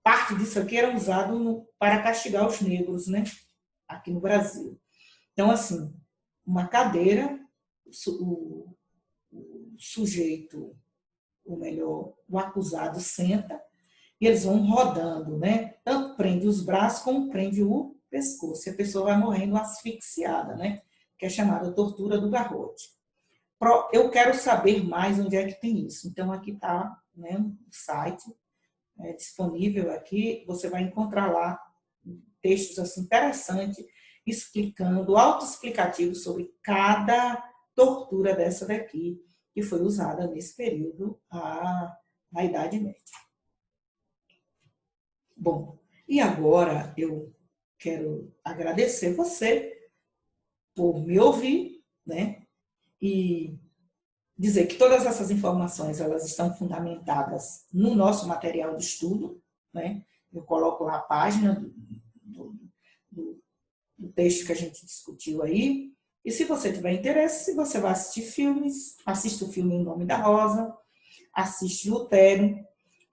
parte disso aqui era usado para castigar os negros, né? Aqui no Brasil. Então, assim, uma cadeira, o sujeito, ou melhor, o acusado senta, e eles vão rodando, né? Tanto prende os braços como prende o pescoço. E a pessoa vai morrendo asfixiada, né? Que é chamada tortura do garrote. Eu quero saber mais onde é que tem isso. Então, aqui está, né, o site disponível aqui. Você vai encontrar lá textos assim, interessantes, explicando, autoexplicativos sobre cada tortura dessa daqui, que foi usada nesse período, na Idade Média. Bom, e agora eu quero agradecer você por me ouvir, né? E dizer que todas essas informações elas estão fundamentadas no nosso material de estudo, né? Eu coloco lá a página do texto que a gente discutiu aí. E se você tiver interesse, se você vai assistir filmes, assista o filme Em Nome da Rosa, assiste Lutero.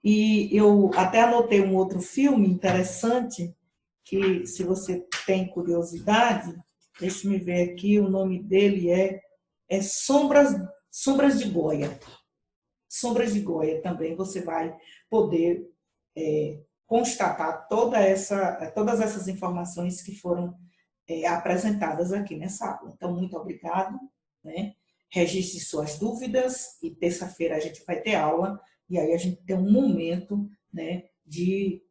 E eu até anotei um outro filme interessante, que se você tem curiosidade, deixe-me ver aqui, o nome dele é Sombras de Goya. Sombras de Goya também você vai poder constatar todas essas informações que foram apresentadas aqui nessa aula. Então, muito obrigado, né? Registre suas dúvidas e terça-feira a gente vai ter aula e aí a gente tem um momento, né, de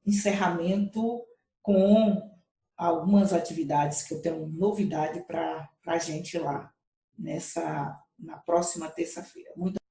encerramento com algumas atividades que eu tenho novidade para a gente lá na próxima terça-feira. Muito